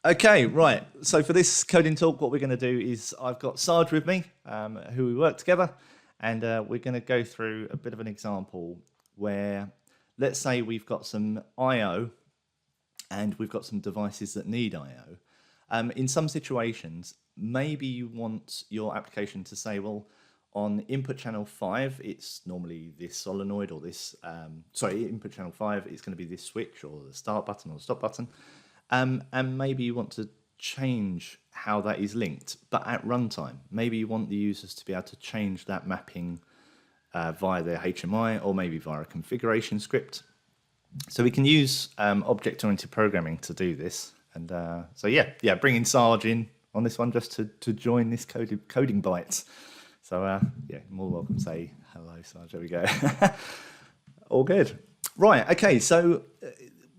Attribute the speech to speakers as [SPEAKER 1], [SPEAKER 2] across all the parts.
[SPEAKER 1] Okay, right. So for this coding talk, what we're going to do is I've got Sarge with me, who we work together, and we're going to go through a bit of an example where, let's say we've got some I/O and we've got some devices that need I/O. In some situations, maybe you want your application to say, well, on input channel 5, it's normally this solenoid or this, input channel 5, it's going to be this switch or the start button or the stop button. And maybe you want to change how that is linked, but at runtime. Maybe you want the users to be able to change that mapping via their HMI or maybe via a configuration script. So we can use object-oriented programming to do this. And bringing Sarge in on this one just to join this coding Bytes. So more welcome to say hello, Sarge. There we go. All good. Right, okay, so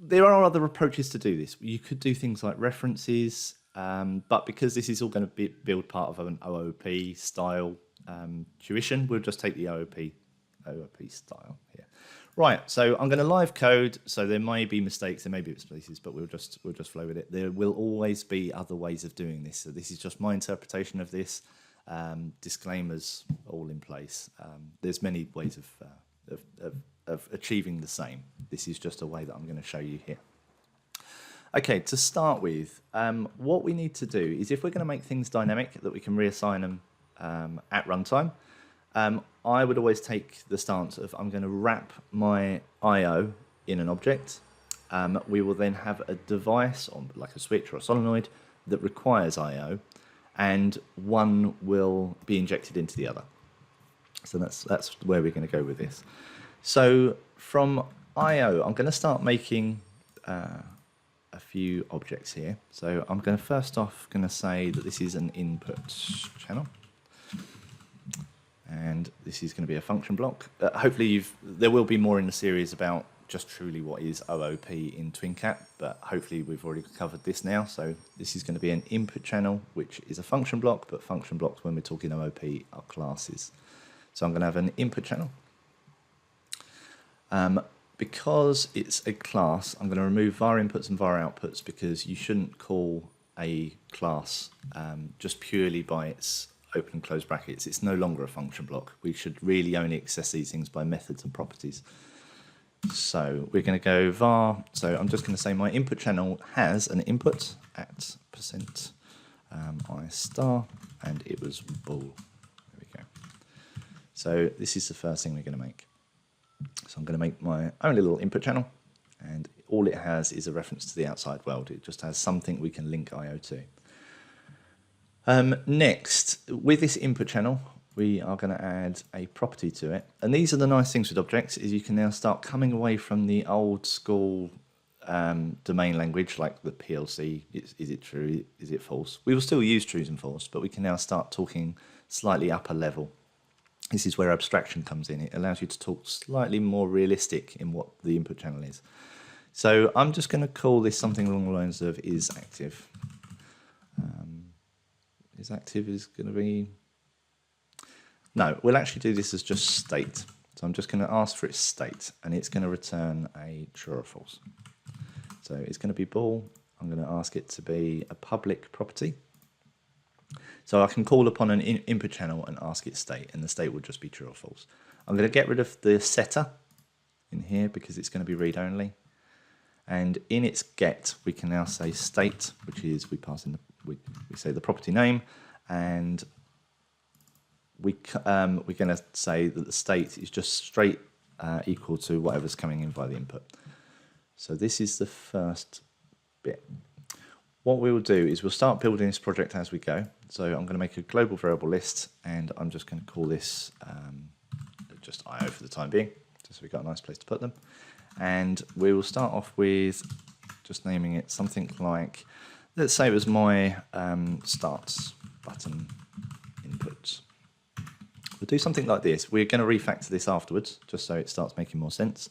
[SPEAKER 1] there are other approaches to do this. You could do things like references, but because this is all going to build part of an OOP style tuition, we'll just take the OOP style here. Right, so I'm going to live code, so there may be mistakes, there may be spaces, but we'll just flow with it. There will always be other ways of doing this. So this is just my interpretation of this. Disclaimers all in place. There's many ways of achieving the same. This is just a way that I'm going to show you here. Okay, to start with, what we need to do is if we're going to make things dynamic, that we can reassign them at runtime, I would always take the stance of I'm going to wrap my I/O in an object. We will then have a device, like a switch or a solenoid, that requires I/O, and one will be injected into the other. So that's where we're going to go with this. So from I/O, I'm going to start making a few objects here. So I'm going to first off say that this is an input channel, and this is going to be a function block. Hopefully there will be more in the series about just truly what is OOP in TwinCat, but hopefully we've already covered this now. So this is going to be an input channel, which is a function block, but function blocks when we're talking OOP are classes. So I'm going to have an input channel. Because it's a class, I'm going to remove var inputs and var outputs because you shouldn't call a class just purely by its open and close brackets. It's no longer a function block. We should really only access these things by methods and properties. So we're going to go var. So I'm just going to say my input channel has an input at %i star, and it was bool. There we go. So this is the first thing we're going to make. So I'm going to make my own little input channel, and all it has is a reference to the outside world. It just has something we can link I/O to. Next, with this input channel, we are going to add a property to it. And these are the nice things with objects, is you can now start coming away from the old school domain language, like the PLC, is it true, is it false? We will still use trues and false, but we can now start talking slightly upper level. This is where abstraction comes in. It allows you to talk slightly more realistic in what the input channel is. So I'm just going to call this something along the lines of is active. Is active is going to be... No, we'll actually do this as just state. So I'm just going to ask for its state, and it's going to return a true or false. So it's going to be bool. I'm going to ask it to be a public property. So I can call upon an input channel and ask its state, and the state will just be true or false. I'm going to get rid of the setter in here because it's going to be read-only. And in its get, we can now say state, which is we pass in we say the property name, and we're going to say that the state is just straight equal to whatever's coming in via the input. So this is the first bit. What we will do is we'll start building this project as we go. So I'm going to make a global variable list, and I'm just going to call this just IO for the time being, just so we've got a nice place to put them. And we will start off with just naming it something like, let's say it was my start button input. We'll do something like this. We're going to refactor this afterwards, just so it starts making more sense.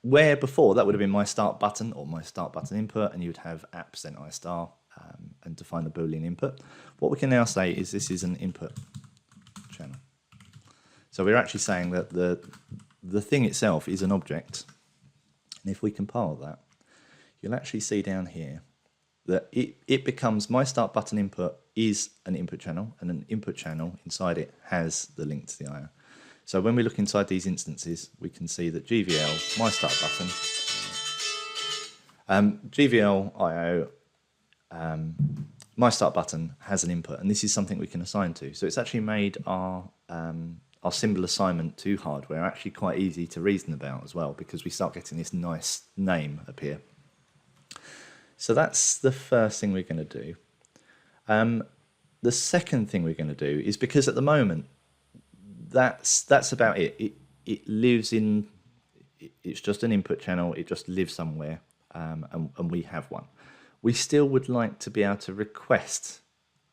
[SPEAKER 1] Where before that would have been my start button or my start button input, and you would have at %i star and define the Boolean input. What we can now say is this is an input channel. So we're actually saying that the thing itself is an object, and if we compile that, you'll actually see down here that it becomes my start button input is an input channel, and an input channel inside it has the link to the IO. So when we look inside these instances, we can see that GVL, my start button, GVL IO, my start button has an input, and this is something we can assign to. So it's actually made our symbol assignment to hardware actually quite easy to reason about as well, because we start getting this nice name appear. So that's the first thing we're going to do. The second thing we're going to do is, because at the moment that's about it. It lives in. It's just an input channel. It just lives somewhere, and we have one. We still would like to be able to request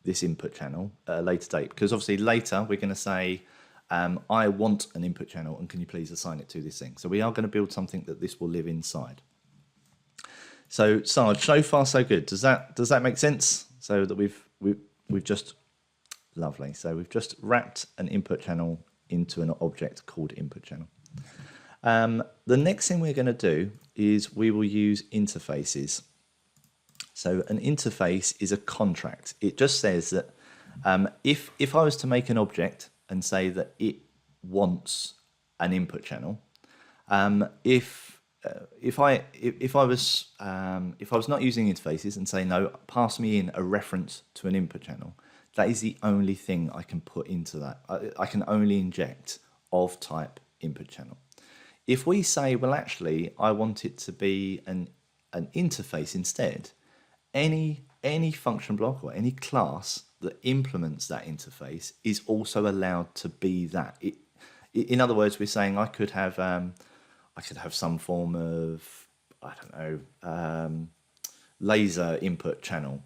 [SPEAKER 1] this input channel at a later date, because obviously later we're going to say, I want an input channel, and can you please assign it to this thing? So we are going to build something that this will live inside. So Sarge, so far so good. Does that make sense? So that we've just lovely. So we've just wrapped an input channel into an object called input channel. The next thing we're going to do is we will use interfaces. So an interface is a contract. It just says that if I was to make an object and say that it wants an input channel, if I was not using interfaces and say no, pass me in a reference to an input channel, that is the only thing I can put into that. I can only inject of type input channel. If we say, well, actually, I want it to be an interface instead, any function block or any class that implements that interface is also allowed to be that. In other words, we're saying I could have some form of, I don't know, laser input channel,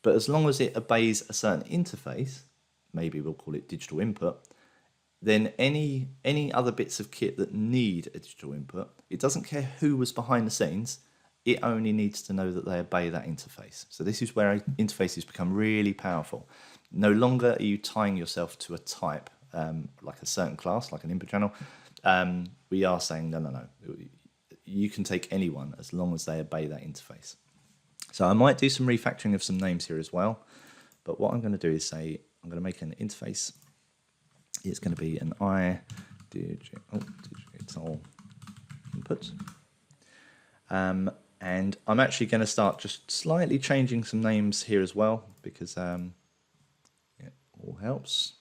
[SPEAKER 1] but as long as it obeys a certain interface, maybe we'll call it digital input, then any other bits of kit that need a digital input, it doesn't care who was behind the scenes, it only needs to know that they obey that interface. So this is where interfaces become really powerful. No longer are you tying yourself to a type, like a certain class, like an input channel. We are saying, no. You can take anyone as long as they obey that interface. So I might do some refactoring of some names here as well. But what I'm going to do is say, I'm going to make an interface. It's going to be an digital input. And I'm actually going to start just slightly changing some names here as well, because it all helps.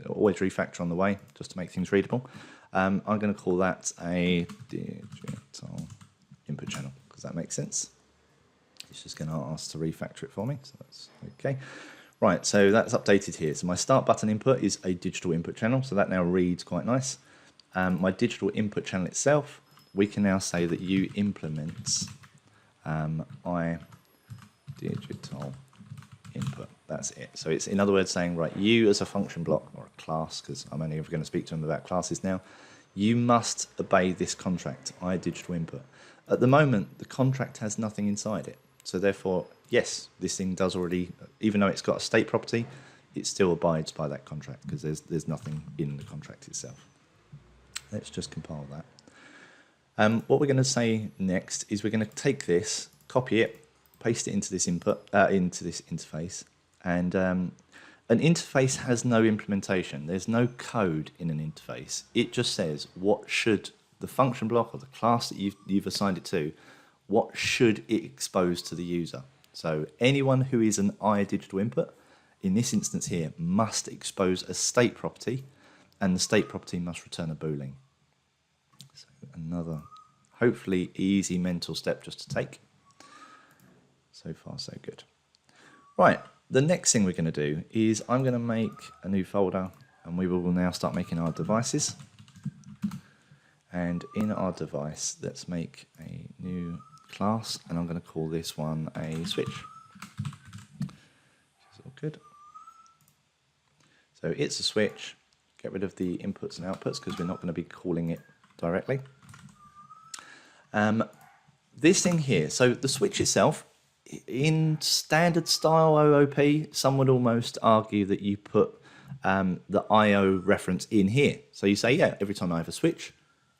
[SPEAKER 1] Always refactor on the way, just to make things readable. I'm going to call that a digital input channel, because that makes sense. It's just going to ask to refactor it for me, so that's okay. Right, so that's updated here. So my start button input is a digital input channel, so that now reads quite nice. My digital input channel itself, we can now say that you implements I digital input. That's it. So it's, in other words, saying, right, you as a function block or a class, because I'm only ever going to speak to them about classes now, you must obey this contract, I digital input. At the moment, the contract has nothing inside it. So therefore, yes, this thing does already, even though it's got a state property, it still abides by that contract, because there's nothing in the contract itself. Let's just compile that. What we're going to say next is we're going to take this, copy it, paste it into this into this interface, and an interface has no implementation. There's no code in an interface. It just says what should the function block or the class that you've assigned it to, what should it expose to the user. So anyone who is an I digital input, in this instance here, must expose a state property, and the state property must return a boolean. So another hopefully easy mental step just to take. So far so good. Right, the next thing we're going to do is I'm going to make a new folder, and we will now start making our devices. And in our device, let's make a new class, and I'm going to call this one a switch. Which is all good. So it's a switch. Get rid of the inputs and outputs, because we're not going to be calling it directly. This thing here, so the switch itself, in standard style OOP, some would almost argue that you put the IO reference in here. So you say, yeah, every time I have a switch,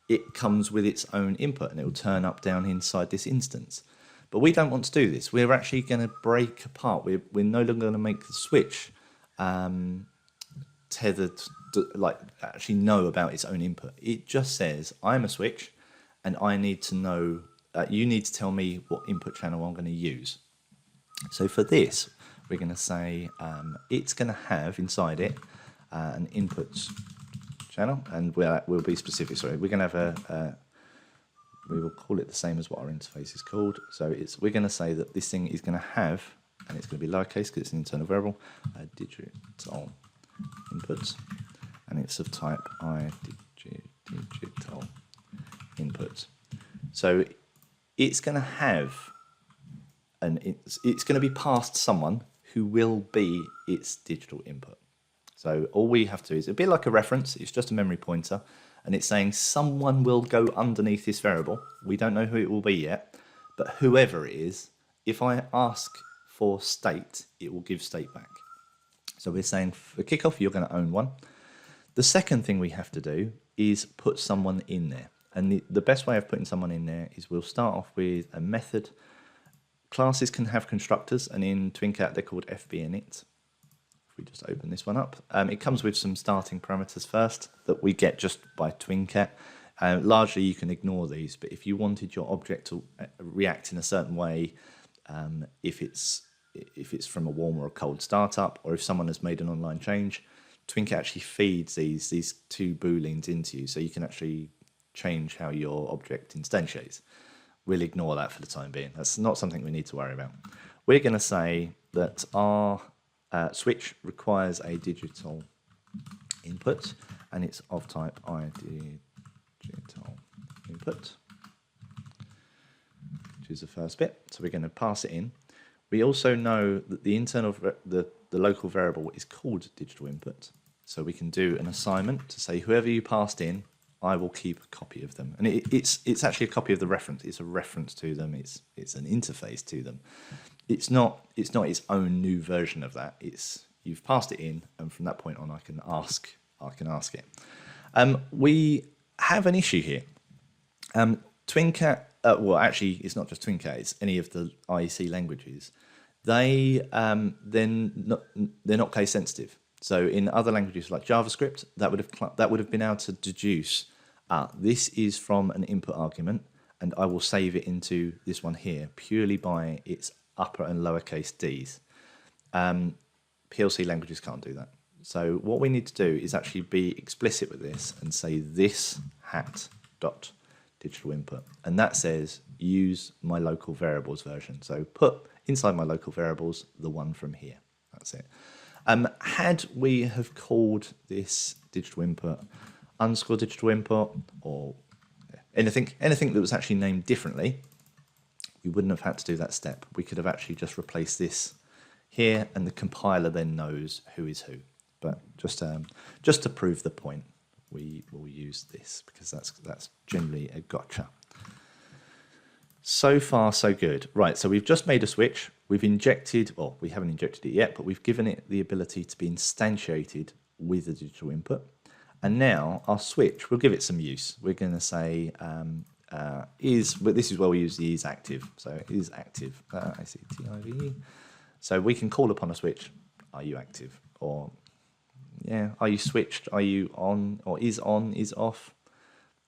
[SPEAKER 1] it comes with its own input, and it will turn up down inside this instance. But we don't want to do this. We're actually going to break apart. We're no longer going to make the switch tethered, like actually know about its own input. It just says, I'm a switch, and I need to know, you need to tell me what input channel I'm going to use. So for this, we're going to say it's going to have inside it an input channel, and we'll be specific. Sorry, we're going to have we will call it the same as what our interface is called. So we're going to say that this thing is going to have, and it's going to be lowercase because it's an internal variable, digital input, and it's of type digital input. So it's going to have, and it's going to be passed someone who will be its digital input. So all we have to do is a bit like a reference. It's just a memory pointer, and it's saying someone will go underneath this variable. We don't know who it will be yet, but whoever it is, if I ask for state, it will give state back. So we're saying for kickoff, you're going to own one. The second thing we have to do is put someone in there. And the best way of putting someone in there is we'll start off with a method. Classes can have constructors, and in TwinCat they're called FB init. If we just open this one up, it comes with some starting parameters first that we get just by TwinCat. Largely you can ignore these, but if you wanted your object to react in a certain way, if it's from a warm or a cold startup, or if someone has made an online change, TwinCat actually feeds these two booleans into you, so you can actually change how your object instantiates. We'll ignore that for the time being. That's not something we need to worry about. We're going to say that our switch requires a digital input, and it's of type digital input, which is the first bit. So we're going to pass it in. We also know that the internal, the local variable is called digital input. So we can do an assignment to say whoever you passed in, I will keep a copy of them. And it's actually a copy of the reference. It's a reference to them. It's an interface to them. It's not its own new version of that. You've passed it in, and from that point on, I can ask it. We have an issue here. TwinCat. Well, actually, it's not just TwinCat. It's any of the IEC languages. They're not case sensitive. So in other languages like JavaScript, that would have been able to deduce this is from an input argument, and I will save it into this one here purely by its upper and lowercase d's. PLC languages can't do that. So what we need to do is actually be explicit with this and say this hat dot digital input, and that says use my local variables version. So put inside my local variables the one from here. That's it. Had we have called this digital input underscore digital input, or anything that was actually named differently, we wouldn't have had to do that step. We could have actually just replaced this here, and the compiler then knows who is who. But just to prove the point, we will use this because that's generally a gotcha. So far, so good. Right, so we've just made a switch. We've injected, well, we haven't injected it yet, but we've given it the ability to be instantiated with a digital input. And now our switch, we'll give it some use. We're going to say but this is where we use the is active. So is active, active. So we can call upon a switch, are you active? Or, yeah, are you switched? Are you on? Or is on, is off?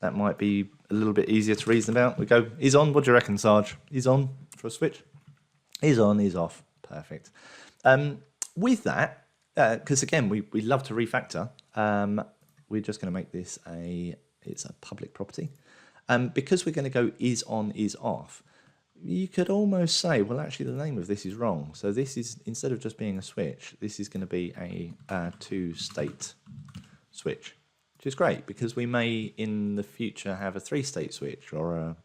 [SPEAKER 1] That might be a little bit easier to reason about. We go, is on, what do you reckon, Sarge? Is on for a switch? Is on, is off. Perfect. With that, because again, we love to refactor, we're just going to make this it's a public property. Because we're going to go is on, is off, you could almost say, well, actually, the name of this is wrong. So this is, instead of just being a switch, this is going to be a two-state switch, which is great because we may in the future have a three-state switch, or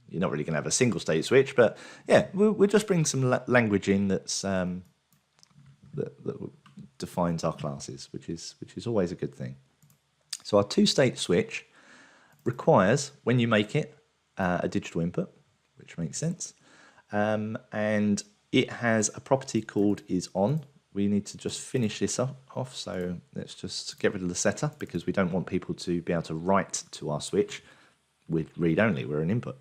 [SPEAKER 1] you're not really going to have a single-state switch, but yeah, we'll just bring some language in that's that defines our classes, which is always a good thing. So our two-state switch requires, when you make it, a digital input, which makes sense, and it has a property called isOn. We need to just finish this off, so let's just get rid of the setter because we don't want people to be able to write to our switch with read-only. We're an input.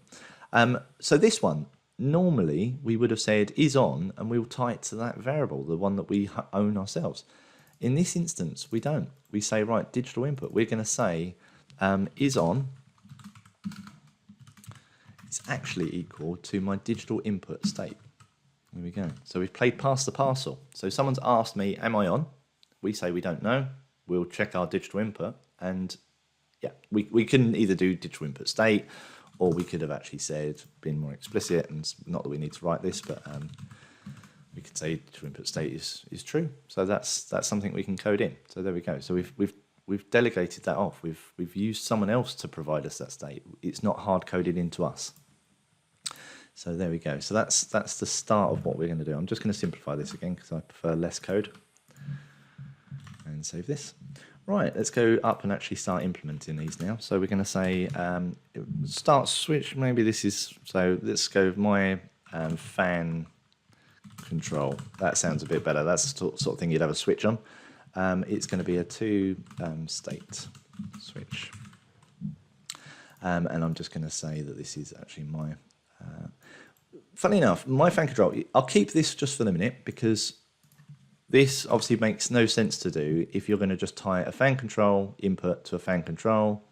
[SPEAKER 1] So this one, normally we would have said is on, and we'll tie it to that variable, the one that we own ourselves. In this instance, we don't. We say, right, digital input. We're going to say is on is actually equal to my digital input state. There we go. So we've played past the parcel. So someone's asked me, am I on? We say we don't know. We'll check our digital input, and yeah, we can either do digital input state, or we could have actually said, been more explicit, and not that we need to write this, but we could say digital input state is true. So that's something we can code in. So there we go. So we've delegated that off. We've used someone else to provide us that state. It's not hard coded into us. So there we go. So that's the start of what we're going to do. I'm just going to simplify this again because I prefer less code. And save this. Right, let's go up and actually start implementing these now. So we're going to say start switch. Maybe this is, so let's go with my fan control. That sounds a bit better. That's the sort of thing you'd have a switch on. It's going to be a to state switch. And I'm just going to say that this is actually my... Funny enough, my fan control, I'll keep this just for the minute because this obviously makes no sense to do if you're going to just tie a fan control input to a fan control.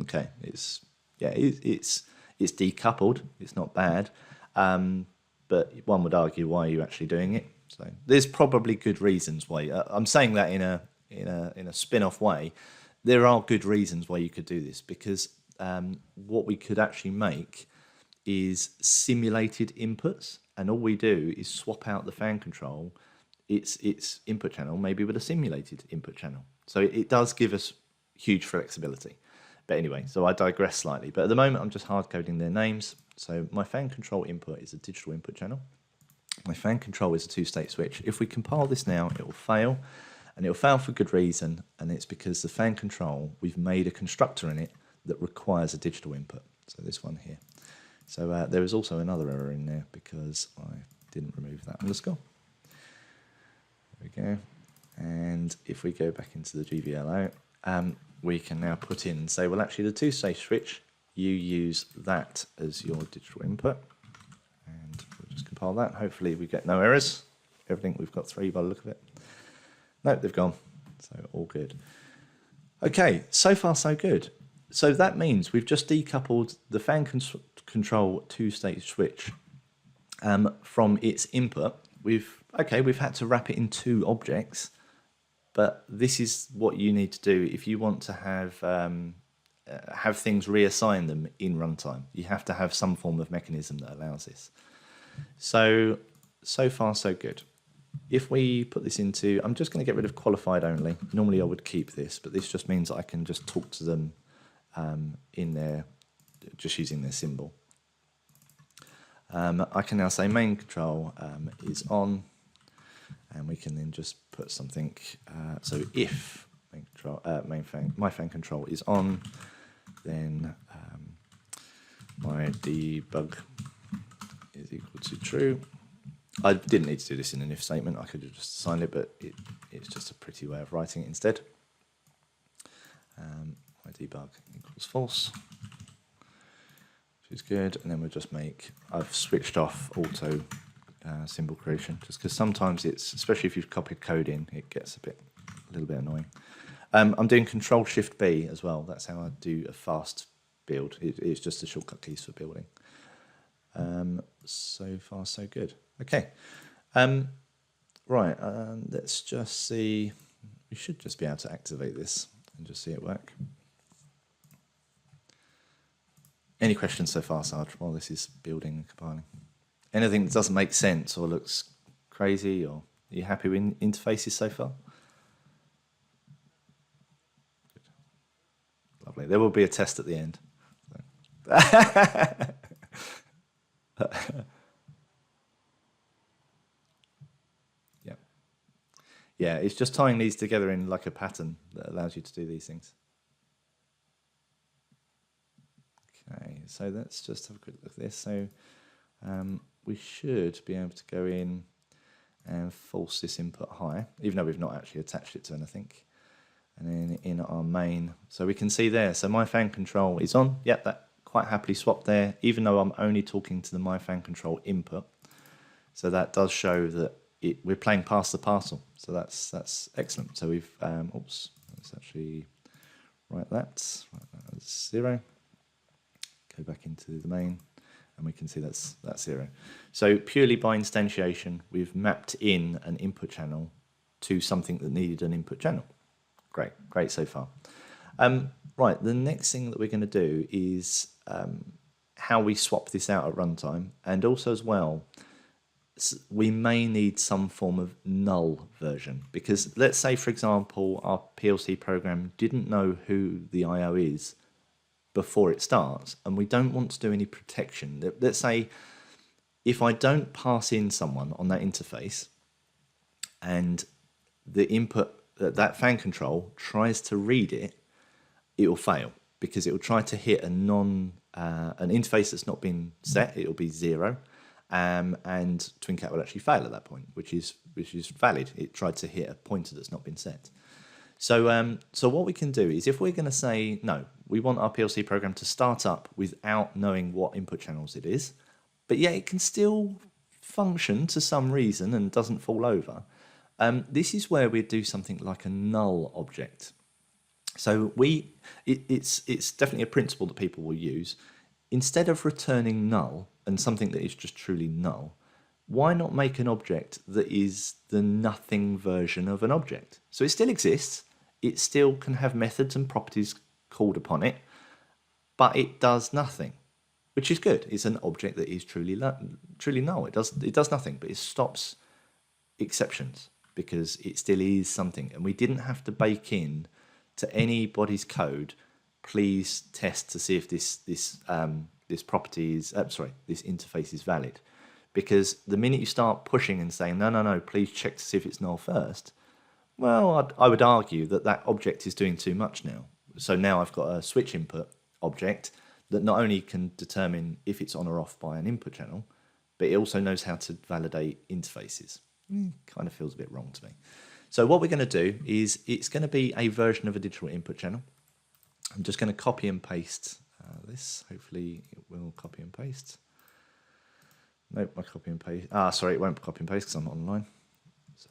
[SPEAKER 1] Okay, it's decoupled. It's not bad, but one would argue, why are you actually doing it? So there's probably good reasons why. I'm saying that in a spin-off way. There are good reasons why you could do this because what we could actually make is simulated inputs, and all we do is swap out the fan control, its input channel, maybe with a simulated input channel. So it does give us huge flexibility. But anyway, so I digress slightly. But at the moment, I'm just hard coding their names. So my fan control input is a digital input channel. My fan control is a two-state switch. If we compile this now, it will fail, and it will fail for good reason, and it's because the fan control, we've made a constructor in it that requires a digital input. So this one here. So there is also another error in there because I didn't remove that underscore. There we go. And if we go back into the GVLO, we can now put in and say, well, actually, the two-stage switch, you use that as your digital input. And we'll just compile that. Hopefully, we get no errors. Everything, we've got 3 by the look of it. No, they've gone. So all good. Okay, so far, so good. So that means we've just decoupled the fan control two-state switch from its input. We've had to wrap it in 2 objects, but this is what you need to do if you want to have things reassign them in runtime. You have to have some form of mechanism that allows this. So far so good. If we put this into, I'm just going to get rid of qualified only. Normally I would keep this, but this just means I can just talk to them in there, just using their symbol. I can now say main control is on, and we can then just put something. So if my fan control is on, then my debug is equal to true. I didn't need to do this in an if statement. I could have just assigned it, but it's just a pretty way of writing it instead. My debug equals false, which is good. And then we'll just I've switched off auto symbol creation, just because sometimes it's, especially if you've copied code in, it gets a little bit annoying. I'm doing Control-Shift-B as well. That's how I do a fast build. It's just the shortcut keys for building. So far, so good. Okay. Right, let's just see. We should just be able to activate this and just see it work. Any questions so far, Sarge, while this is building and compiling? Anything that doesn't make sense or looks crazy, or are you happy with interfaces so far? Good. Lovely. There will be a test at the end. Yeah, it's just tying these together in like a pattern that allows you to do these things. Okay, so let's just have a quick look at this. So we should be able to go in and force this input high, even though we've not actually attached it to anything. And then in our main, so we can see there, so my fan control is on. Yep, that quite happily swap there, even though I'm only talking to the myFan control input. So that does show that we're playing past the parcel. So that's excellent. So we've, oops, let's actually write that as 0. Go back into the main, and we can see that's 0. So purely by instantiation, we've mapped in an input channel to something that needed an input channel. Great so far. Right, the next thing that we're going to do is how we swap this out at runtime, and also as well, we may need some form of null version, because let's say, for example, our PLC program didn't know who the IO is before it starts, and we don't want to do any protection. Let's say if I don't pass in someone on that interface and the input, that fan control tries to read it, it will fail, because it will try to hit an interface that's not been set. It will be 0. And TwinCat will actually fail at that point, which is valid. It tried to hit a pointer that's not been set. So what we can do is, if we're going to say, no, we want our PLC program to start up without knowing what input channels it is, but yet it can still function to some reason and doesn't fall over, this is where we do something like a null object. So it's definitely a principle that people will use. Instead of returning null and something that is just truly null, why not make an object that is the nothing version of an object? So it still exists, it still can have methods and properties called upon it, but it does nothing, which is good. It's an object that is truly null. It does nothing, but it stops exceptions because it still is something. And we didn't have to bake in to anybody's code, please test to see if this property is, this interface is valid. Because the minute you start pushing and saying, no, please check to see if it's null first, well, I would argue that object is doing too much now. So now I've got a switch input object that not only can determine if it's on or off by an input channel, but it also knows how to validate interfaces. Kind of feels a bit wrong to me. So what we're going to do is, it's going to be a version of a digital input channel. I'm just going to copy and paste this. Hopefully it will copy and paste. Nope, my copy and paste. Sorry, it won't copy and paste because I'm not online. So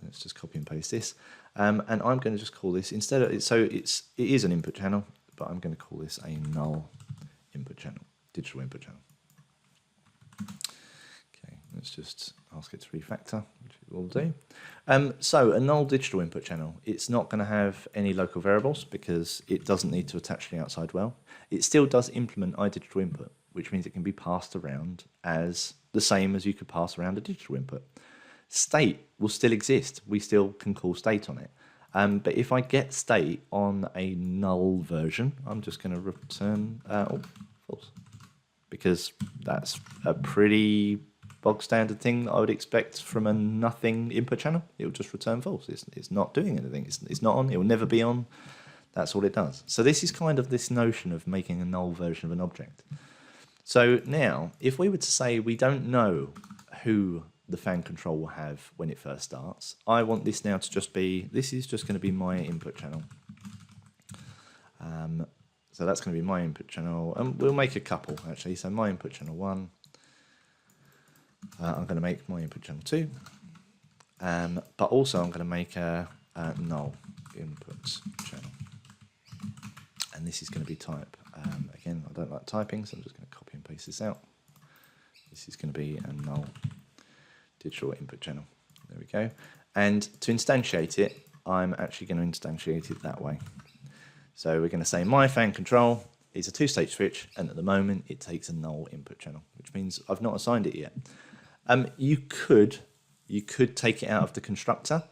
[SPEAKER 1] let's just copy and paste this. And I'm going to just call this, instead of it is an input channel, but I'm going to call this a null input channel, digital input channel. Okay, let's just ask it to refactor, which it will do. So a null digital input channel, it's not going to have any local variables because it doesn't need to attach to the outside well. It still does implement iDigital input, which means it can be passed around as the same as you could pass around a digital input. State will still exist. We still can call state on it. But if I get state on a null version, I'm just going to return false, because that's a pretty bog standard thing that I would expect from a nothing input channel. It will just return false. It's not doing anything. It's not on. It will never be on. That's all it does. So this is kind of this notion of making a null version of an object. So now, if we were to say we don't know who the fan control will have when it first starts, I want this now to just be, this is just going to be my input channel. So that's going to be my input channel, and we'll make a couple actually. So my input channel 1, I'm going to make my input channel 2, but also I'm going to make a null input channel. And this is going to be type, again, I don't like typing, so I'm just going to copy and paste this out. This is going to be a null digital input channel. There we go. And to instantiate it, I'm actually going to instantiate it that way. So we're going to say my fan control is a 2-stage switch, and at the moment it takes a null input channel, which means I've not assigned it yet. You could take it out of the constructor,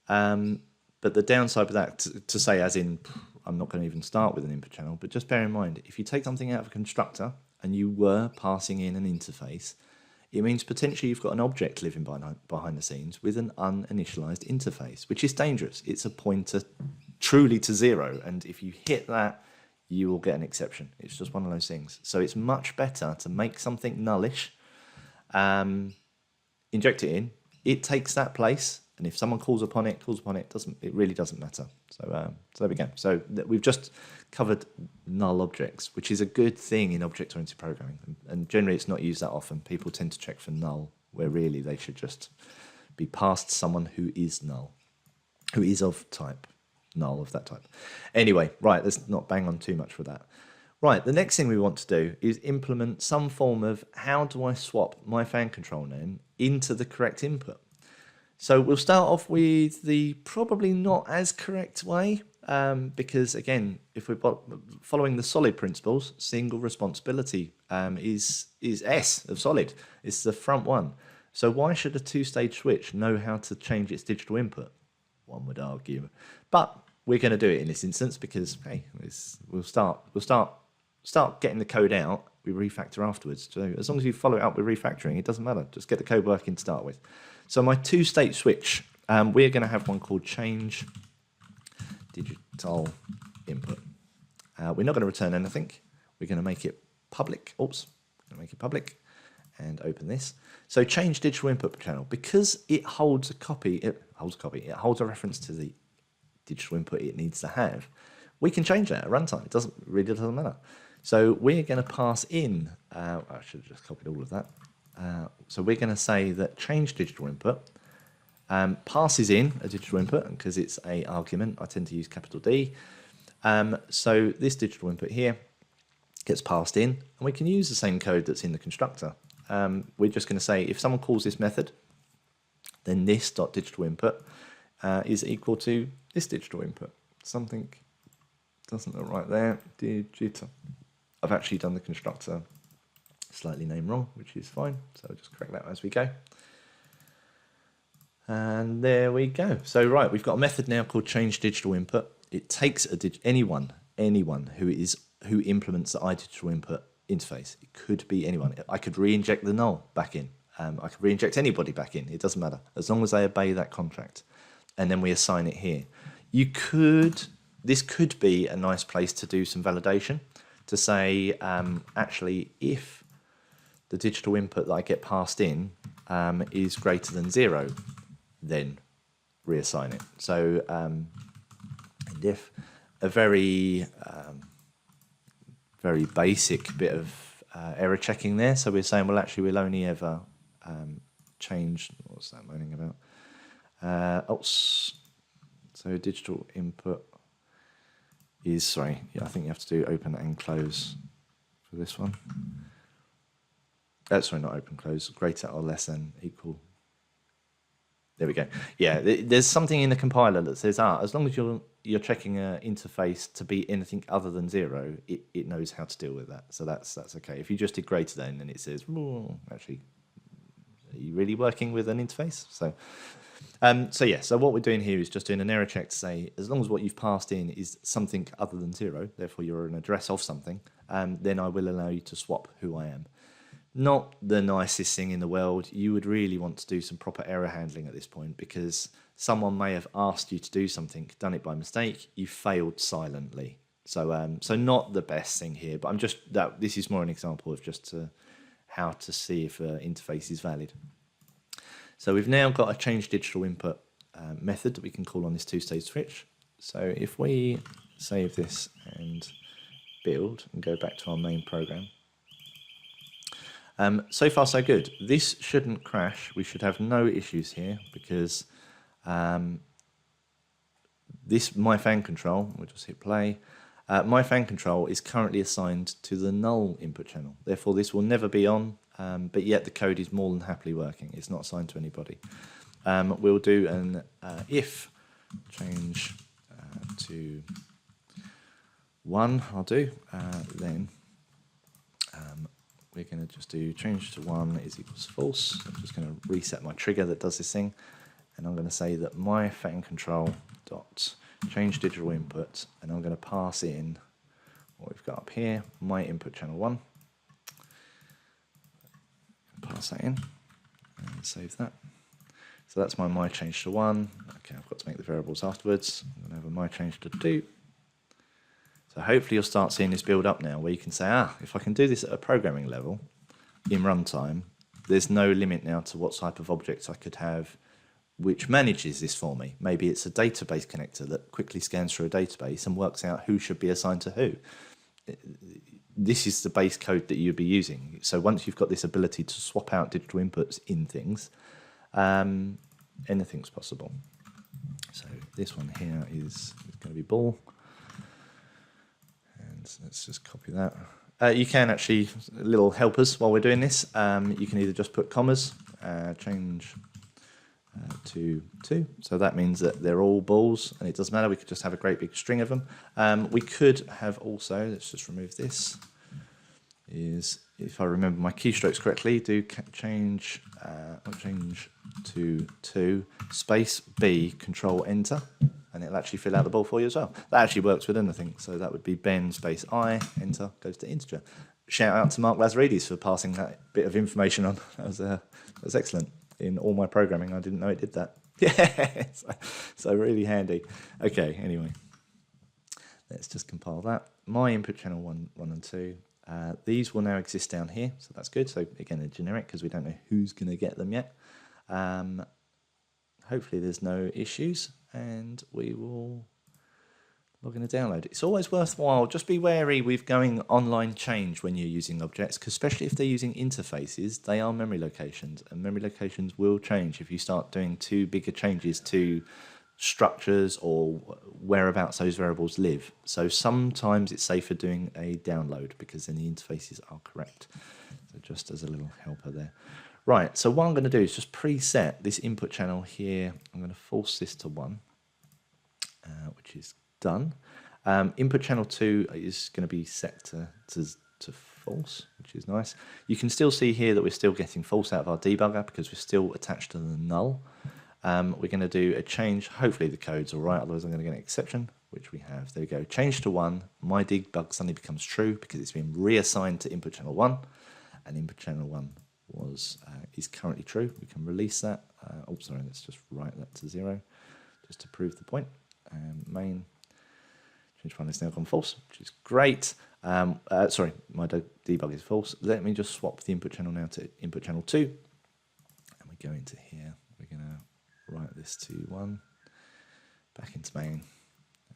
[SPEAKER 1] but the downside of that, to say as in, I'm not going to even start with an input channel, but just bear in mind, if you take something out of a constructor and you were passing in an interface, it means potentially you've got an object living behind the scenes with an uninitialized interface, which is dangerous. It's a pointer truly to 0, and if you hit that, you will get an exception. It's just one of those things. So it's much better to make something nullish, inject it in, it takes that place, And if someone calls upon it, it really doesn't matter. So there we go. So we've just covered null objects, which is a good thing in object-oriented programming. And generally it's not used that often. People tend to check for null, where really they should just be passed someone who is null, who is of type null, of that type. Anyway, right, let's not bang on too much for that. Right, the next thing we want to do is implement some form of how do I swap my fan control name into the correct input. So we'll start off with the probably not as correct way, because again, if we're following the solid principles, single responsibility is S of solid. It's the front one. So why should a two-stage switch know how to change its digital input? One would argue, but we're going to do it in this instance because hey, we'll start getting the code out. We refactor afterwards. So as long as you follow it up with refactoring, it doesn't matter. Just get the code working to start with. So my two-state switch, we're going to have one called change digital input. We're not going to return anything. We're going to make it public. Oops, going to make it public and open this. So change digital input channel, because it holds a copy. It holds a reference to the digital input it needs to have. We can change that at runtime. It really doesn't matter. So we're going to pass in. I should have just copied all of that. So we're going to say that change digital input passes in a digital input because it's a argument. I tend to use capital D. So this digital input here gets passed in, and we can use the same code that's in the constructor. We're just going to say if someone calls this method, then this dot digital input is equal to this digital input. Something doesn't look right there. Digital. I've actually done the constructor slightly named wrong, which is fine. So I'll just correct that as we go. And there we go. So right, we've got a method now called change digital input. It takes anyone who implements the iDigital input interface. It could be anyone. I could re-inject the null back in. I could re-inject anybody back in. It doesn't matter as long as they obey that contract. And then we assign it here. This could be a nice place to do some validation, to say, actually, if the digital input that I get passed in is greater than 0, then reassign it. So, and if a very basic bit of error checking there, so we're saying, well, actually, we'll only ever change, what's that moaning about? So digital input is, sorry, I think you have to do open and close for this one. Sorry, not open, close, greater or less than equal. There we go. Yeah, there's something in the compiler that says, as long as you're checking an interface to be anything other than 0, it knows how to deal with that. So that's okay. If you just did greater than, then it says, actually, are you really working with an interface? So what we're doing here is just doing an error check to say, as long as what you've passed in is something other than 0, therefore you're an address of something, then I will allow you to swap who I am. Not the nicest thing in the world. You would really want to do some proper error handling at this point, because someone may have asked you to do something, done it by mistake, you failed silently. So not the best thing here, but this is more an example of just how to see if an interface is valid. So we've now got a change digital input method that we can call on this two-stage switch. So if we save this and build and go back to our main program. So far so good. This shouldn't crash. We should have no issues here because this my fan control, we'll just hit play, my fan control is currently assigned to the null input channel. Therefore this will never be on, but yet the code is more than happily working. It's not assigned to anybody. We'll do an if change to 1, I'll do, then we're going to just do change to 1 is equals false. I'm just going to reset my trigger that does this thing, and I'm going to say that my fan control dot change digital input, and I'm going to pass in what we've got up here, my input channel 1. Pass that in and save that. So that's my change to 1. Okay, I've got to make the variables afterwards. I'm going to have a my change to 2. So hopefully you'll start seeing this build up now, where you can say, if I can do this at a programming level in runtime, there's no limit now to what type of objects I could have which manages this for me. Maybe it's a database connector that quickly scans through a database and works out who should be assigned to who. This is the base code that you'd be using. So once you've got this ability to swap out digital inputs in things, anything's possible. So this one here is going to be ball. And let's just copy that. You can actually, little helpers while we're doing this, you can either just put commas, change to 2. So that means that they're all balls, and it doesn't matter. We could just have a great big string of them. We could have also, let's just remove this, is, if I remember my keystrokes correctly, do change, change to 2, space B, control enter, and it'll actually fill out the ball for you as well. That actually works with anything. So that would be Ben space I, enter, goes to integer. Shout out to Mark Lazaridis for passing that bit of information on. That was excellent. In all my programming, I didn't know it did that. Yeah, so really handy. Okay, anyway, let's just compile that. My input channel 1 and 2. These will now exist down here, so that's good. So again, they're generic because we don't know who's going to get them yet. Hopefully there's no issues, and we will log in a download. It's always worthwhile, just be wary with going online change when you're using objects, because especially if they're using interfaces, they are memory locations, and memory locations will change if you start doing too big a changes to structures or whereabouts those variables live. So sometimes it's safer doing a download because then the interfaces are correct. So just as a little helper there. Right, so what I'm going to do is just preset this input channel here. I'm going to force this to 1, which is done. Input channel 2 is going to be set to false, which is nice. You can still see here that we're still getting false out of our debugger because we're still attached to the null. We're going to do a change. Hopefully the code's all right, otherwise I'm going to get an exception, which we have. There we go. Change to 1. My debug suddenly becomes true because it's been reassigned to input channel 1, and input channel 1 is currently true. We can release that. Oh, sorry, let's just write that to 0 just to prove the point. Main change one is now gone false, which is great. Sorry, my debug is false. Let me just swap the input channel now to input channel 2, and we go into here. We're going to write this to 1, back into main,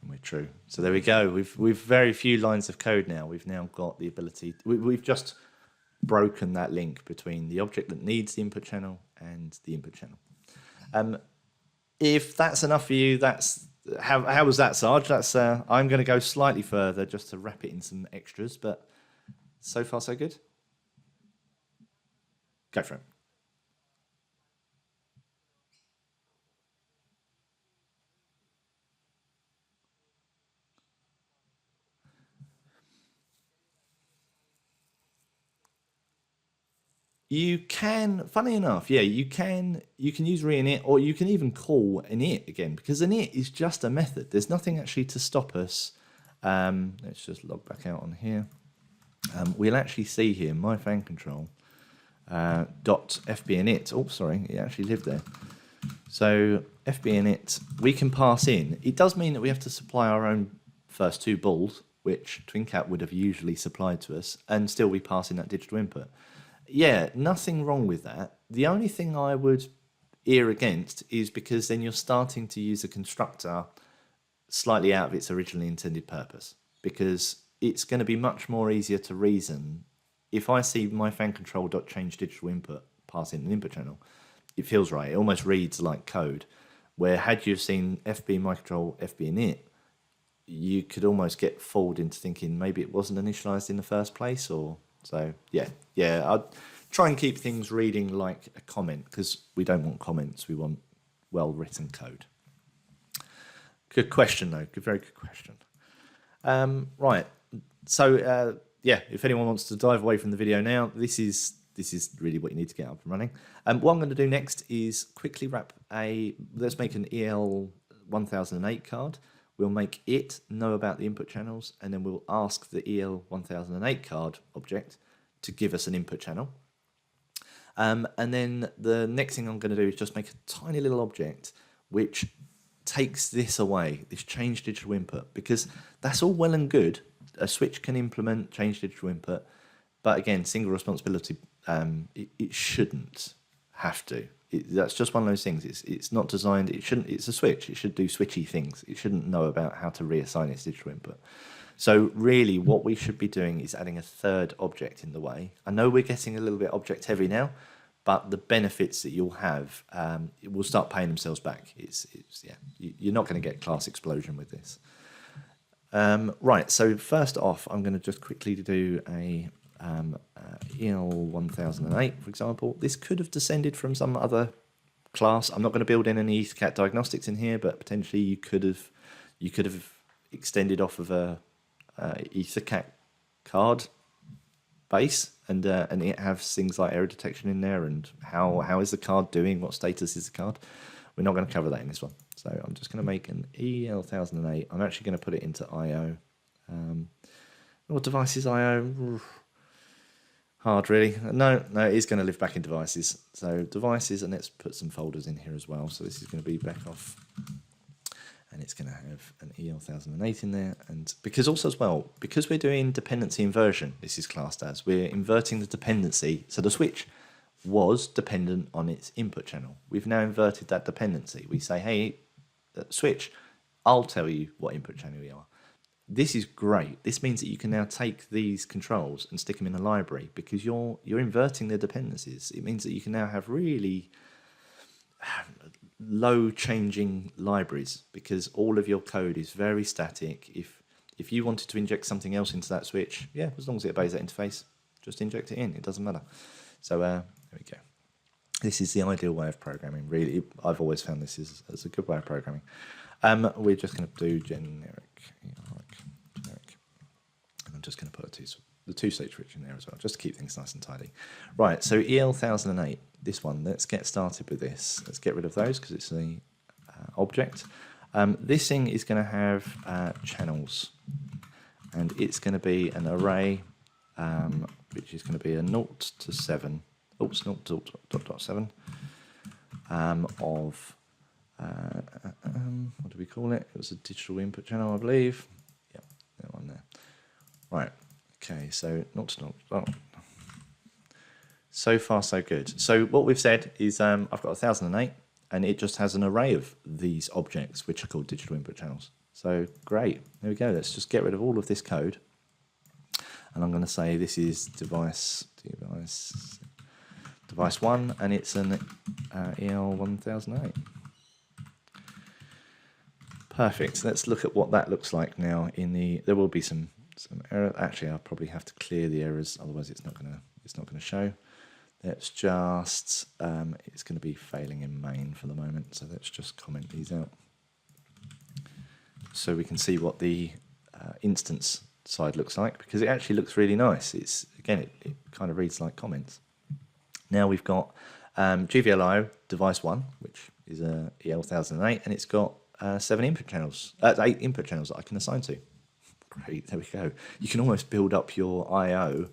[SPEAKER 1] and we're true. So there we go. We've very few lines of code now. We've now got the ability. We've just broken that link between the object that needs the input channel and the input channel. If that's enough for you, that's how was that, Sarge? That's I'm going to go slightly further just to wrap it in some extras, but so far so good. Go for it. You can, funny enough, yeah, you can use reinit, or you can even call init again, because init is just a method. There's nothing actually to stop us. Let's just log back out on here. We'll actually see here my fan control dot fbinit. Oh, sorry, it actually lived there. So fbinit, we can pass in. It does mean that we have to supply our own first 2 balls, which TwinCat would have usually supplied to us, and still we pass in that digital input. Yeah, nothing wrong with that. The only thing I would err against is because then you're starting to use a constructor slightly out of its originally intended purpose, because it's going to be much more easier to reason. If I see my fan control dot change digital input pass in an input channel, it feels right. It almost reads like code, where had you seen fb my control fb init, you could almost get fooled into thinking maybe it wasn't initialized in the first place, or so yeah, I'd try and keep things reading like a comment, because we don't want comments, we want well-written code. Good question, though. Very good question. Right, so yeah, if anyone wants to dive away from the video now, this is really what you need to get up and running. What I'm going to do next is quickly let's make an EL 1008 card. We'll make it know about the input channels, and then we'll ask the EL 1008 card object to give us an input channel. And then the next thing I'm going to do is just make a tiny little object which takes this away, this change digital input, because that's all well and good. A switch can implement change digital input, but again, single responsibility, it shouldn't have to. That's just one of those things. It's not designed. It shouldn't. It's a switch. It should do switchy things. It shouldn't know about how to reassign its digital input. So really, what we should be doing is adding a third object in the way. I know we're getting a little bit object heavy now, but the benefits that you'll have will start paying themselves back. You're not going to get class explosion with this. Right. So first off, I'm going to just quickly do a EL1008, for example. This could have descended from some other class. I'm not going to build in any EtherCAT diagnostics in here, but potentially you could have extended off of a EtherCAT card base and it has things like error detection in there and how is the card doing, what status is the card. We're not going to cover that in this one. So I'm just going to make an EL1008. I'm actually going to put it into IO. What devices IO? Hard, really. No, it is going to live back in devices. So devices, and let's put some folders in here as well. So this is going to be back off. And it's going to have an EL1008 in there. And because we're doing dependency inversion, this is classed as, we're inverting the dependency. So the switch was dependent on its input channel. We've now inverted that dependency. We say, hey, switch, I'll tell you what input channel you are. This is great. This means that you can now take these controls and stick them in a library because you're inverting their dependencies. It means that you can now have really low changing libraries because all of your code is very static. If you wanted to inject something else into that switch, yeah, as long as it obeys that interface, just inject it in. It doesn't matter. So there we go. This is the ideal way of programming. Really, I've always found this as a good way of programming. We're just going to do generic, and I'm just going to put the two-stage switch in there as well, just to keep things nice and tidy. Right, so EL1008, this one, let's get started with this. Let's get rid of those because it's the object. This thing is going to have channels, and it's going to be an array, which is going to be a 0 to 7, oops, 0 to dot 7, of, what do we call it? It was a digital input channel, I believe. Yeah, that one there. Right, okay, so 0 to 0. Oh. So far, so good. So what we've said is I've got 1008, and it just has an array of these objects, which are called digital input channels. So great, there we go. Let's just get rid of all of this code. And I'm going to say this is device 1, and it's an EL1008. Perfect. Let's look at what that looks like now. There will be some error. Actually, I'll probably have to clear the errors, otherwise it's not going to show. Let's just it's going to be failing in main for the moment, so let's just comment these out so we can see what the instance side looks like, because it actually looks really nice. It's again, it kind of reads like comments. Now we've got GVLIO device 1, which is a EL1008, and it's got 8 input channels that I can assign to. Great, there we go. You can almost build up your I/O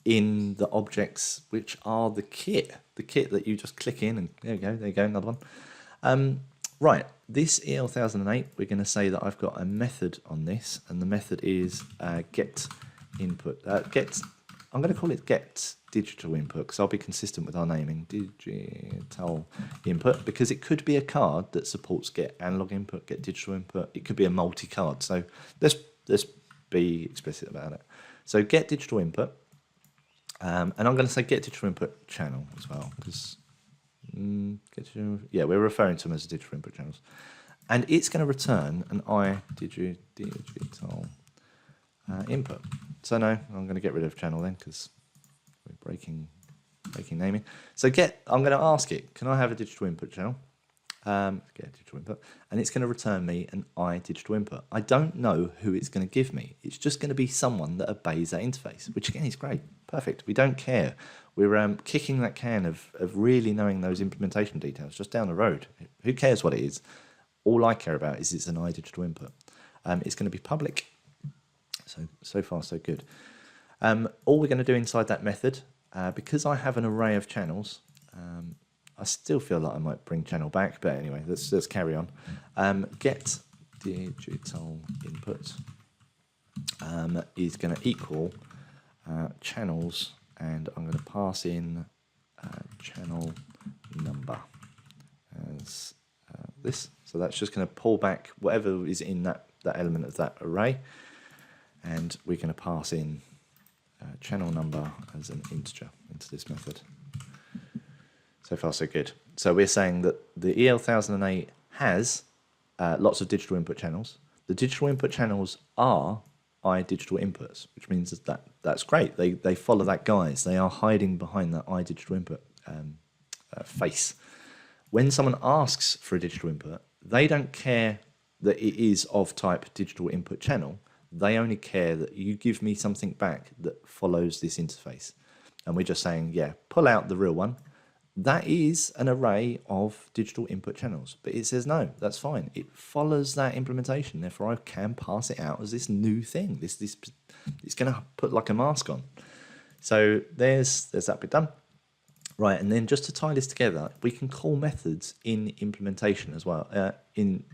[SPEAKER 1] in the objects which are the kit that you just click in, and there you go, another one. Right, this EL1008, we're going to say that I've got a method on this, and the method is get input. I'm going to call it get digital input because I'll be consistent with our naming, digital input, because it could be a card that supports get analog input, get digital input. It could be a multi-card. So let's be explicit about it. So get digital input, and I'm going to say get digital input channel as well because we're referring to them as digital input channels, and it's going to return an digital input. So no, I'm going to get rid of channel then because we're breaking naming. So I'm going to ask it, can I have a digital input channel? Get digital input, and it's going to return me an digital input. I don't know who it's going to give me. It's just going to be someone that obeys that interface, which again is great, perfect. We don't care. We're kicking that can of really knowing those implementation details just down the road. Who cares what it is? All I care about is it's an digital input. It's going to be public. So far, so good. All we're going to do inside that method, because I have an array of channels, I still feel like I might bring channel back, but anyway, let's carry on. Get digital input is going to equal channels, and I'm going to pass in channel number as this. So that's just going to pull back whatever is in that element of that array, and we're going to pass in channel number as an integer into this method. So far so good. So we're saying that the EL1008 has lots of digital input channels. The digital input channels are iDigital inputs, which means that that's great. They follow that guise. They are hiding behind that iDigital input face. When someone asks for a digital input, they don't care that it is of type digital input channel. They only care that you give me something back that follows this interface. And we're just saying, yeah, pull out the real one. That is an array of digital input channels, but it says no, that's fine. It follows that implementation, therefore I can pass it out as this new thing. This it's going to put like a mask on. So there's that bit done. Right, and then just to tie this together, we can call methods in implementation as well. The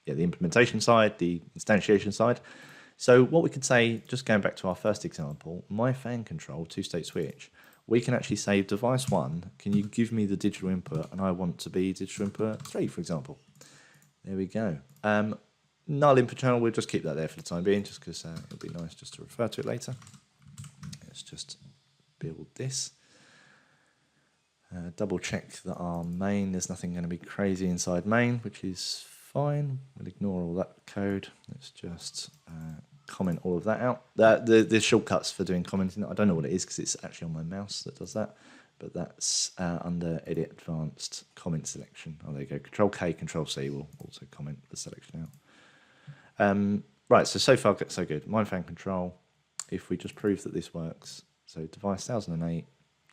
[SPEAKER 1] implementation side, the instantiation side. So what we could say, just going back to our first example, my fan control two-state switch, we can actually say device 1, can you give me the digital input, and I want to be digital input 3, for example. There we go. Null input channel, we'll just keep that there for the time being, just because it'll be nice just to refer to it later. Let's just build this. Double check that our main, there's nothing going to be crazy inside main, which is fine. We'll ignore all that code. Let's just comment all of that out. The shortcuts for doing commenting, I don't know what it is because it's actually on my mouse that does that, but that's under Edit Advanced Comment Selection. Oh, there you go. Control K, Control C will also comment the selection out. Right, so far so good. My fan control, if we just prove that this works, so device 1008,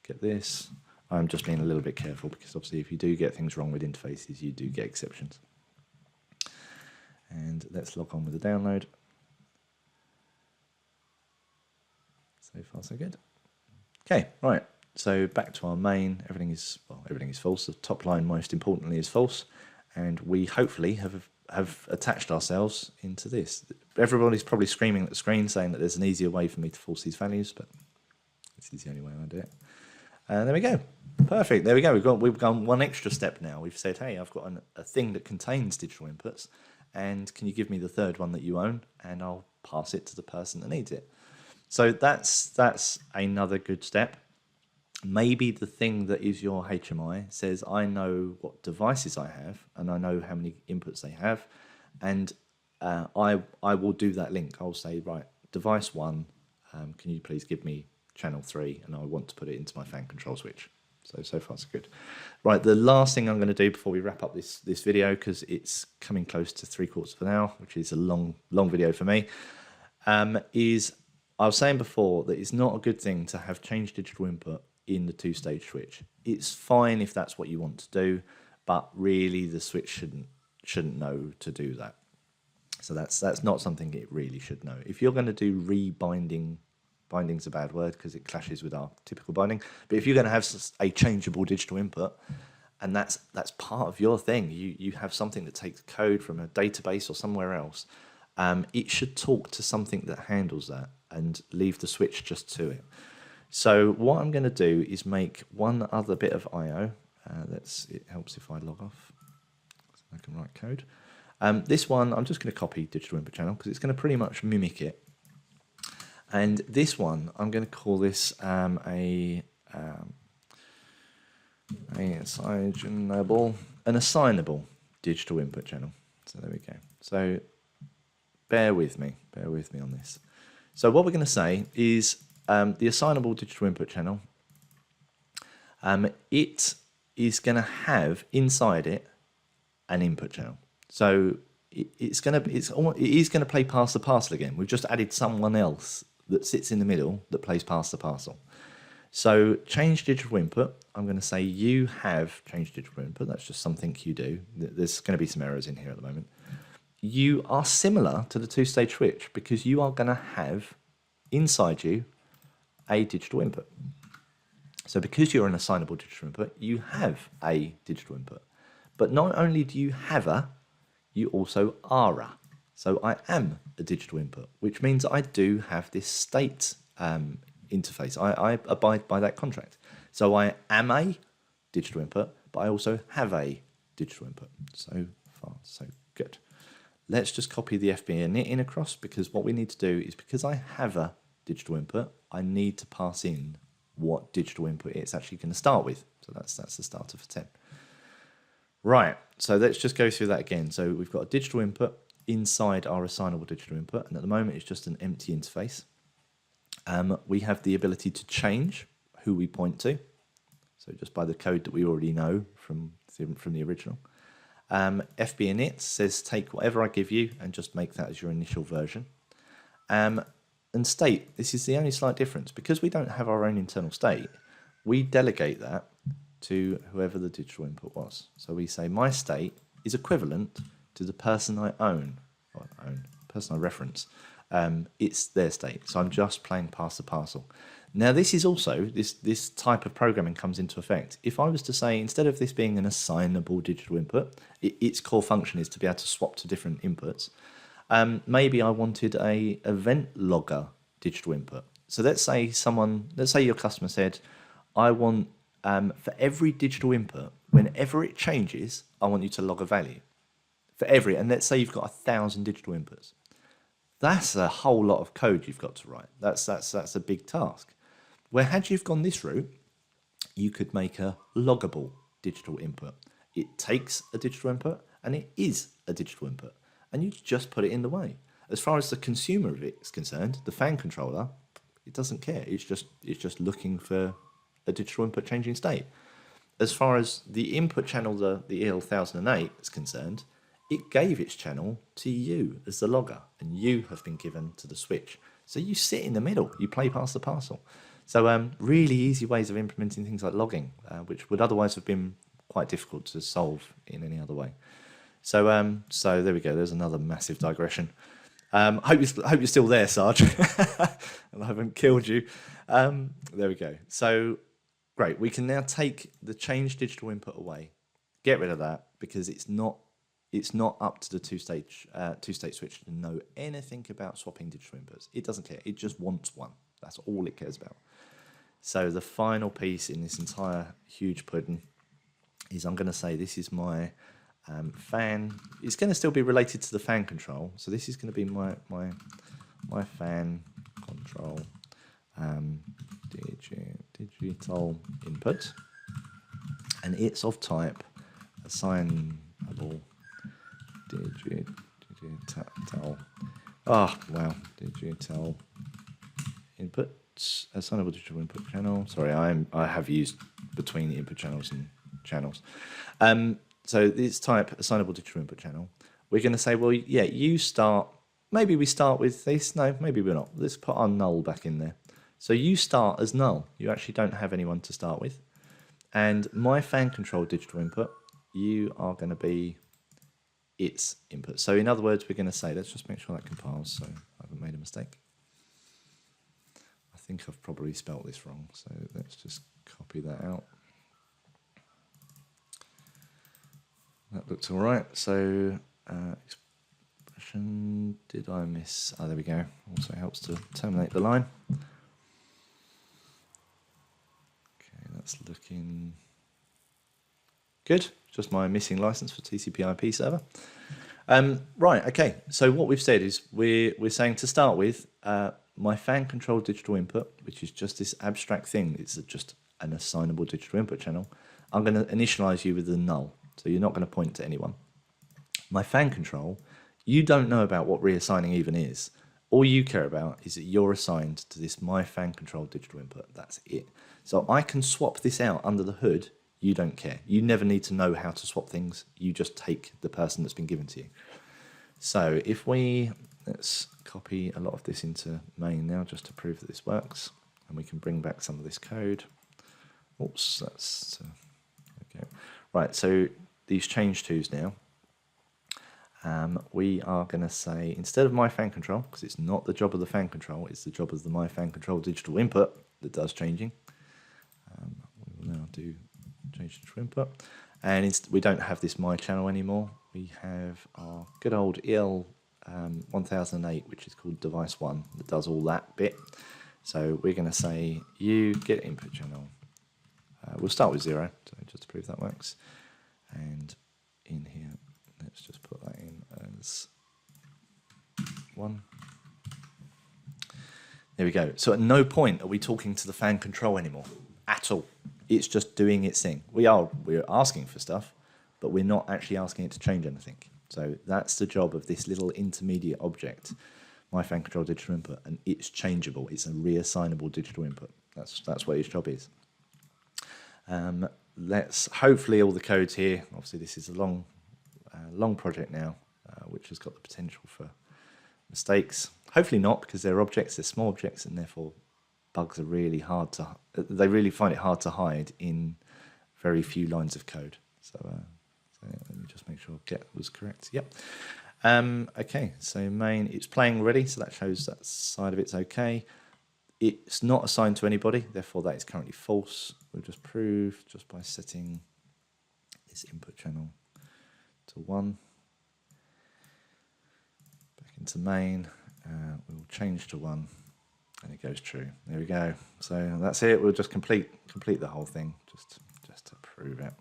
[SPEAKER 1] get this. I'm just being a little bit careful because obviously if you do get things wrong with interfaces, you do get exceptions. And let's log on with the download. So far so good. Okay, right. So back to our main. Everything is false. The top line, most importantly, is false, and we hopefully have attached ourselves into this. Everybody's probably screaming at the screen saying that there's an easier way for me to force these values, but this is the only way I do it. And there we go. Perfect. There we go. We've gone one extra step now. We've said, hey, I've got a thing that contains digital inputs, and can you give me the third one that you own, and I'll pass it to the person that needs it. So that's another good step. Maybe the thing that is your HMI says, I know what devices I have, and I know how many inputs they have, and I will do that link. I'll say, right, device 1, can you please give me channel 3, and I want to put it into my fan control switch. So far so good. Right, the last thing I'm going to do before we wrap up this video, because it's coming close to 3/4 of an hour, which is a long video for me, is I was saying before that it's not a good thing to have changed digital input in the two-stage switch. It's fine if that's what you want to do, but really the switch shouldn't know to do that. So that's not something it really should know. If you're going to do rebinding, binding's a bad word because it clashes with our typical binding, but if you're going to have a changeable digital input, and that's part of your thing, you have something that takes code from a database or somewhere else, it should talk to something that handles that and leave the switch just to it. So what I'm going to do is make one other bit of I/O. It helps if I log off so I can write code. This one, I'm just going to copy digital input channel because it's going to pretty much mimic it. And this one, I'm going to call this an assignable digital input channel. So there we go. So bear with me on this. So what we're going to say is the assignable digital input channel, it is going to have inside it an input channel. So it is going to play pass the parcel again. We've just added someone else that sits in the middle that plays pass the parcel. So change digital input, I'm going to say you have changed digital input. That's just something you do. There's going to be some errors in here at the moment. You are similar to the two-stage switch because you are going to have inside you a digital input. So because you're an assignable digital input, you have a digital input. But not only do you have a, you also are a. So I am a digital input, which means I do have this state interface. I abide by that contract. So I am a, digital input, but I also have a digital input. So far, so good. Let's just copy the FB init in across, because what we need to do is, because I have a digital input, I need to pass in what digital input it's actually going to start with. So that's the starter for 10. Right, so let's just go through that again. So we've got a digital input inside our assignable digital input, and at the moment it's just an empty interface. We have the ability to change who we point to, so just by the code that we already know from the original. FB init says take whatever I give you and just make that as your initial version. And state, this is the only slight difference. Because we don't have our own internal state, we delegate that to whoever the digital input was. So we say my state is equivalent to the person I person I reference. It's their state. So I'm just playing pass the parcel. Now this is also, this type of programming comes into effect. If I was to say, instead of this being an assignable digital input, its core function is to be able to swap to different inputs. Maybe I wanted a event logger digital input. So let's say your customer said, I want for every digital input, whenever it changes, I want you to log a value. For every, and let's say you've got 1,000 digital inputs. That's a whole lot of code you've got to write. That's a big task. Where had you gone this route, you could make a loggable digital input. It takes a digital input and it is a digital input, and you just put it in the way. As far as the consumer of it is concerned, the fan controller, it doesn't care. It's just looking for a digital input changing state. As far as the input channel, the EL1008 is concerned, it gave its channel to you as the logger, and you have been given to the switch. So you sit in the middle, you play past the parcel. So really easy ways of implementing things like logging, which would otherwise have been quite difficult to solve in any other way. So so there we go. There's another massive digression. Hope you're still there, Sarge, and I haven't killed you. There we go. So great. We can now take the change digital input away, get rid of that, because it's not up to the two-state switch to know anything about swapping digital inputs. It doesn't care. It just wants one. That's all it cares about. So the final piece in this entire huge pudding is, I'm going to say this is my fan. It's going to still be related to the fan control. So this is going to be my fan control digital input, and it's of type assignable digital. Oh wow, digital input, assignable digital input channel. Sorry, I have used between the input channels and channels. So this type assignable digital input channel. We're going to say, well, yeah, you start. Maybe we start with this. No, maybe we're not. Let's put our null back in there. So you start as null. You actually don't have anyone to start with. And my fan control digital input, you are going to be its input. So in other words, we're going to say, let's just make sure that compiles so I haven't made a mistake. I think I've probably spelt this wrong, so let's just copy that out. That looks all right. So expression, did I miss? Oh, there we go. Also helps to terminate the line. Okay, that's looking good. Just my missing license for TCP/IP server. Right. Okay. So what we've said is we're saying to start with my fan control digital input, which is just this abstract thing. It's just an assignable digital input channel. I'm going to initialize you with a null. So you're not going to point to anyone. My fan control, you don't know about what reassigning even is. All you care about is that you're assigned to this my fan control digital input. That's it. So I can swap this out under the hood. You don't care. You never need to know how to swap things. You just take the person that's been given to you. So if let's copy a lot of this into main now just to prove that this works. And we can bring back some of this code. Oops, that's okay. Right, so these change twos now, we are going to say, instead of my fan control, because it's not the job of the fan control, it's the job of the my fan control digital input that does changing. We will now do change digital input. And we don't have this my channel anymore. We have our good old EL1008, which is called device 1, that does all that bit. So we're going to say, you get input channel We'll start with 0, so just to prove that works. And in here, let's just put that in as 1. There we go. So at no point are we talking to the fan control anymore, at all. It's just doing its thing. We're asking for stuff, but we're not actually asking it to change anything. So that's the job of this little intermediate object, my fan control digital input, and it's changeable. It's a reassignable digital input. That's what its job is. Let's hopefully all the codes here. Obviously, this is a long project now, which has got the potential for mistakes. Hopefully not, because they're objects, they're small objects, and therefore bugs are really hard to. They really find it hard to hide in very few lines of code. So let me just make sure get was correct. Yep. Okay, so main, it's playing already, so that shows that side of it's okay. It's not assigned to anybody, therefore that is currently false. We'll just prove just by setting this input channel to 1. Back into main, we'll change to 1, and it goes true. There we go. So that's it. We'll just complete the whole thing just to prove it.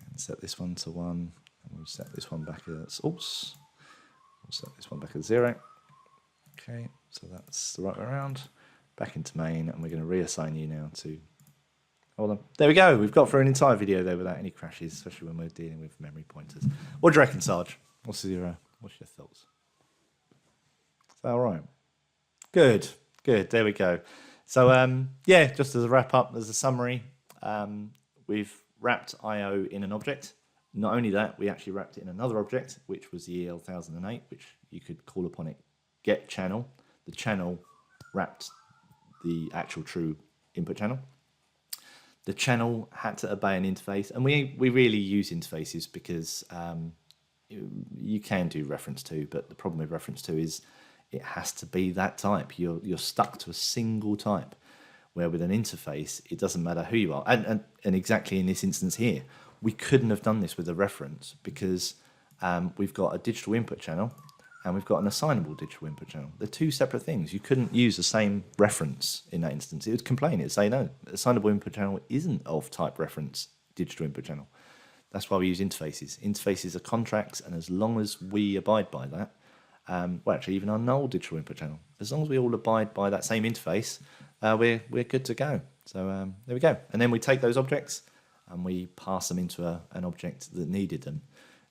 [SPEAKER 1] And set this one to 1, and we'll set this one back as oops. We'll set this one back as 0. Okay, so that's the right way around. Back into main, and we're going to reassign you now to. Hold on. There we go. We've got through an entire video there without any crashes, especially when we're dealing with memory pointers. What do you reckon, Sarge? What's your thoughts? Is that all right? Good. There we go. So yeah, just as a wrap up, as a summary, we've wrapped IO in an object. Not only that, we actually wrapped it in another object, which was the EL1008, which you could call upon it get channel. The channel wrapped the actual true input channel. The channel had to obey an interface, and we really use interfaces because you can do reference to, but the problem with reference to is it has to be that type. You're stuck to a single type, where with an interface, it doesn't matter who you are. And exactly in this instance here, we couldn't have done this with a reference because we've got a digital input channel and we've got an assignable digital input channel. They're two separate things. You couldn't use the same reference in that instance. It would complain. It would say, no, assignable input channel isn't of type reference digital input channel. That's why we use interfaces. Interfaces are contracts, and as long as we abide by that, well, actually, even our null digital input channel, as long as we all abide by that same interface, we're good to go. So there we go. And then we take those objects and we pass them into an object that needed them.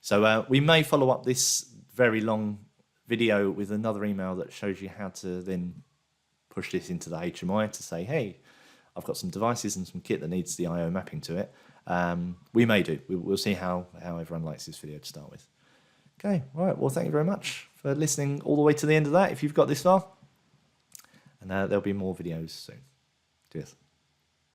[SPEAKER 1] So we may follow up this very long video with another email that shows you how to then push this into the HMI to say, hey, I've got some devices and some kit that needs the IO mapping to it. We may do. We'll see how everyone likes this video to start with. Okay, right. Well, thank you very much for listening all the way to the end of that, if you've got this far. And there'll be more videos soon. Cheers.